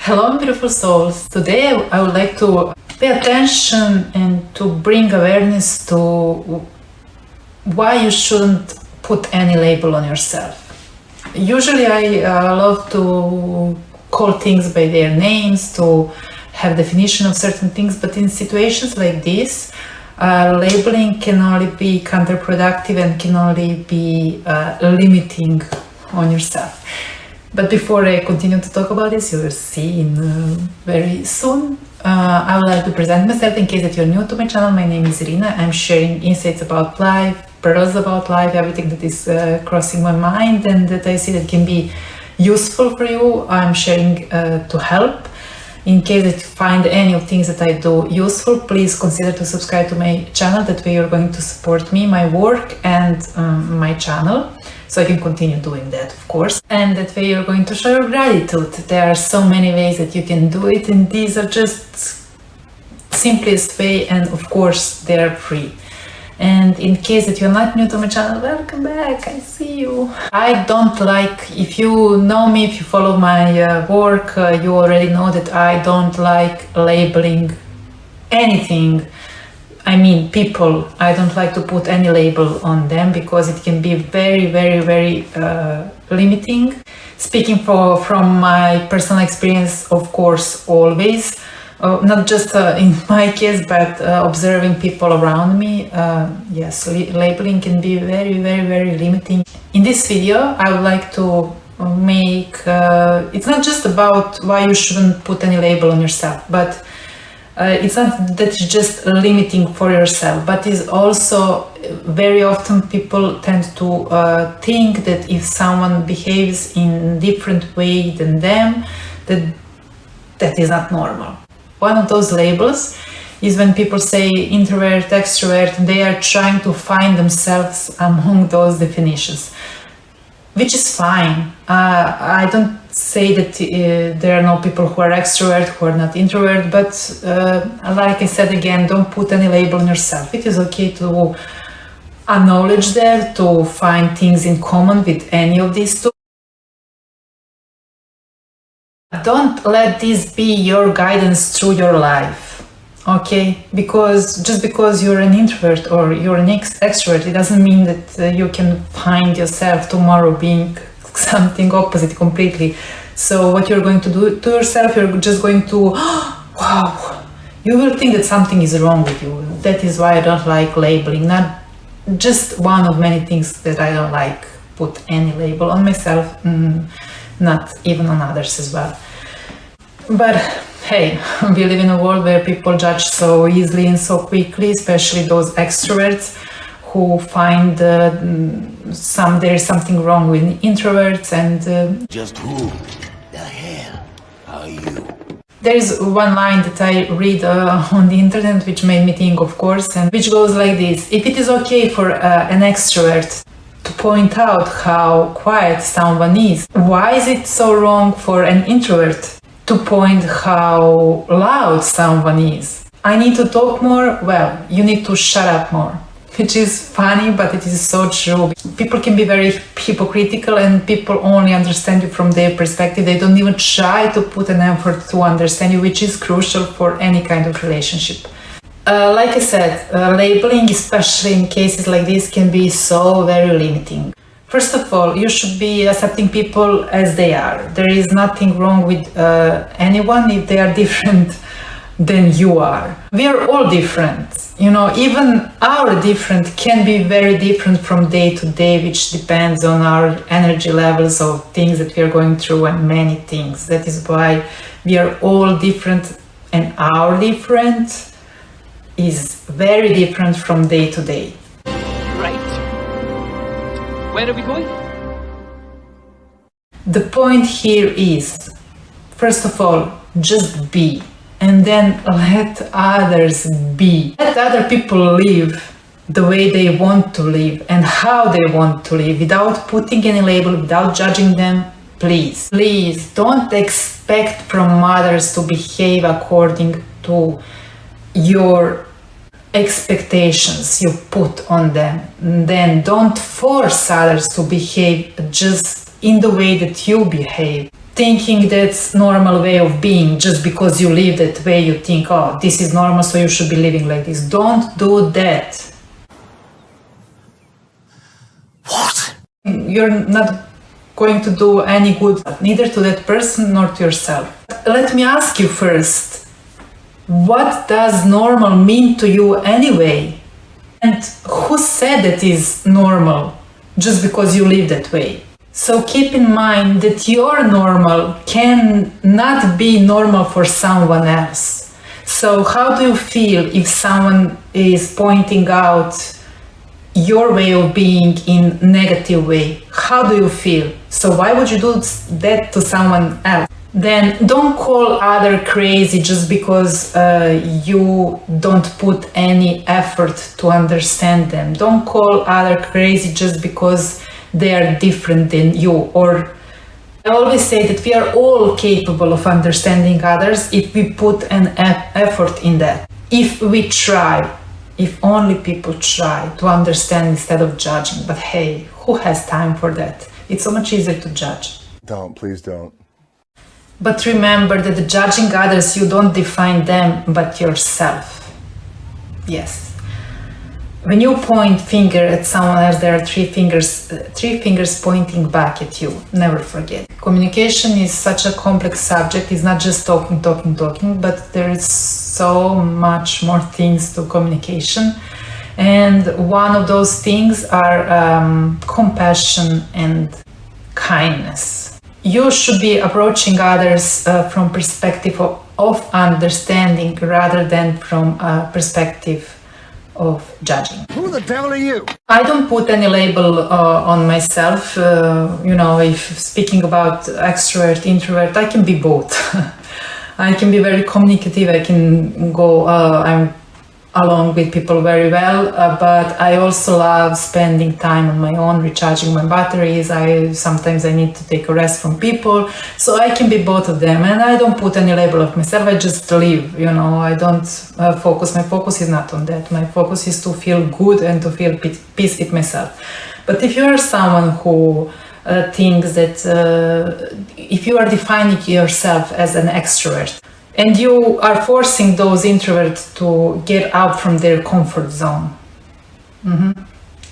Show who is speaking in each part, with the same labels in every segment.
Speaker 1: Hello, beautiful souls. Today I would like to pay attention and to bring awareness to why you shouldn't put any label on yourself. Usually I love to call things by their names, to have definition of certain things, but in situations like this, labeling can only be counterproductive and can only be limiting on yourself. But before I continue to talk about this, you will see very soon. I would like to present myself in case that you're new to my channel. My name is Irina. I'm sharing insights about life, pearls about life, everything that is crossing my mind and that I see that can be useful for you. I'm sharing to help. In case that you find any of things that I do useful, please consider to subscribe to my channel. That way you're going to support me, my work and my channel. So I can continue doing that, of course. And that way you're going to show your gratitude. There are so many ways that you can do it, and these are just simplest way, and of course they're free. And in case that you're not new to my channel, welcome back, I see you. I don't like, if you know me, if you follow my work, you already know that I don't like labeling anything. I mean, people, I don't like to put any label on them because it can be very, very, very limiting. Speaking from my personal experience, of course, always, not just in my case, but observing people around me, yes, labeling can be very, very, very limiting. In this video, I would like to make, it's not just about why you shouldn't put any label on yourself, but it's not that it's just limiting for yourself, but it's also very often people tend to think that if someone behaves in different way than them, that is not normal. One of those labels is when people say introvert, extrovert, they are trying to find themselves among those definitions, which is fine. I don't say that there are no people who are extrovert, who are not introvert, but like I said again, don't put any label on yourself. It is okay to acknowledge that, to find things in common with any of these two. Don't let this be your guidance through your life, okay? Because just because you're an introvert or you're an extrovert, it doesn't mean that you can find yourself tomorrow being something opposite completely. So what you're going to do to yourself, you're just going to, wow, you will think that something is wrong with you. That is why I don't like labeling. Not just one of many things that I don't like put any label on myself, not even on others as well. But hey, we live in a world where people judge so easily and so quickly, especially those extroverts who find there is something wrong with introverts and
Speaker 2: just who the hell are you?
Speaker 1: There is one line that I read on the internet which made me think, of course, and which goes like this: if it is okay for an extrovert to point out how quiet someone is, why is it so wrong for an introvert to point how loud someone is? I need to talk more? Well, you need to shut up more. Which is funny, but it is so true. People can be very hypocritical and people only understand you from their perspective. They don't even try to put an effort to understand you, which is crucial for any kind of relationship. Like I said, labeling, especially in cases like this, can be so very limiting. First of all, you should be accepting people as they are. There is nothing wrong with anyone if they are different than you are. We are all different. You know, even our different can be very different from day to day, which depends on our energy levels of things that we are going through and many things. That is why we are all different, and our different is very different from day to day.
Speaker 3: Right. Where are we going?
Speaker 1: The point here is, first of all, just be. And then let others be. Let other people live the way they want to live and how they want to live without putting any label, without judging them. Please, please don't expect from others to behave according to your expectations you put on them. Then don't force others to behave just in the way that you behave. thinking that's normal way of being. Just because you live that way, you think, oh, this is normal, so you should be living like this. Don't do that.
Speaker 2: What?
Speaker 1: You're not going to do any good, neither to that person nor to yourself. Let me ask you first, what does normal mean to you anyway? And who said that is normal just because you live that way? So keep in mind that your normal can not be normal for someone else. So how do you feel if someone is pointing out your way of being in negative way? How do you feel? So why would you do that to someone else? Then don't call other crazy just because you don't put any effort to understand them. Don't call other crazy just because they are different than you. Or I always say that we are all capable of understanding others if we put an effort in that. If we try, if only people try to understand instead of judging. But hey, who has time for that? It's so much easier to judge.
Speaker 4: Don't, please don't.
Speaker 1: But remember that the judging others, you don't define them, but yourself. Yes. When you point finger at someone else, there are three fingers pointing back at you. Never forget. Communication is such a complex subject. It's not just talking, but there is so much more things to communication. And one of those things are compassion and kindness. You should be approaching others from perspective of understanding rather than from a perspective of judging.
Speaker 4: Who the devil are you?
Speaker 1: I don't put any label on myself. If speaking about extrovert, introvert, I can be both. I can be very communicative. I can go, I'm along with people very well, but I also love spending time on my own, recharging my batteries. Sometimes I need to take a rest from people, so I can be both of them, and I don't put any label of myself. I just live, I don't focus. My focus is not on that. My focus is to feel good and to feel peace with myself. But if you are someone who thinks that if you are defining yourself as an extrovert, and you are forcing those introverts to get out from their comfort zone.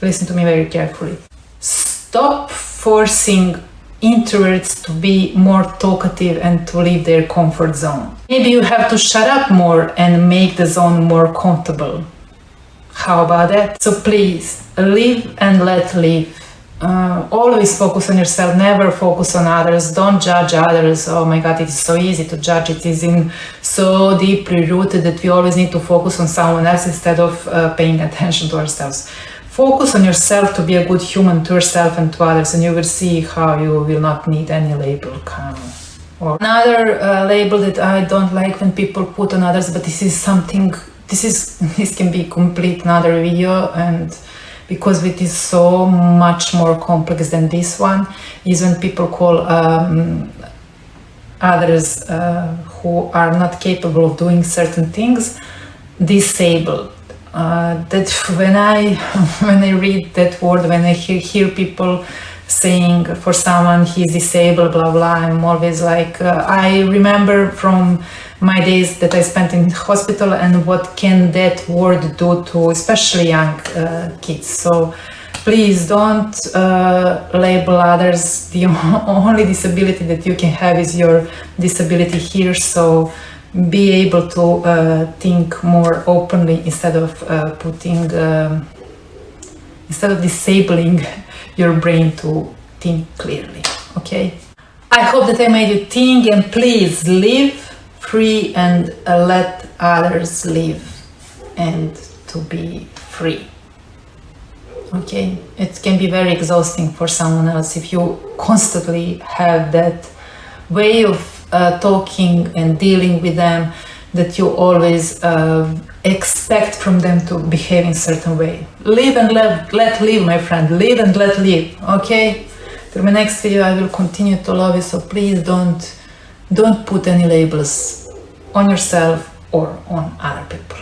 Speaker 1: Listen to me very carefully. Stop forcing introverts to be more talkative and to leave their comfort zone. Maybe you have to shut up more and make the zone more comfortable. How about that? So please, live and let live. Always focus on yourself, never focus on others. Don't judge others. Oh my God, it is so easy to judge. It is so deeply rooted that we always need to focus on someone else instead of paying attention to ourselves. Focus on yourself to be a good human to yourself and to others, and you will see how you will not need any label. Or another label that I don't like when people put on others, but this can be complete another video, and because it is so much more complex than this one, is when people call others who are not capable of doing certain things disabled. That when I read that word, when I hear people saying for someone he's disabled, blah blah, I'm always like, I remember from my days that I spent in hospital and what can that word do to especially young kids. So please don't label others. The only disability that you can have is your disability here. So be able to think more openly instead of disabling your brain to think clearly. Okay? I hope that I made you think, and please live free and let others live and to be free. Okay? It can be very exhausting for someone else if you constantly have that way of talking and dealing with them, that you always expect from them to behave in a certain way. Live and let live, my friend. Live and let live. Okay? Through my next video I will continue to love you, so please don't put any labels on yourself or on other people.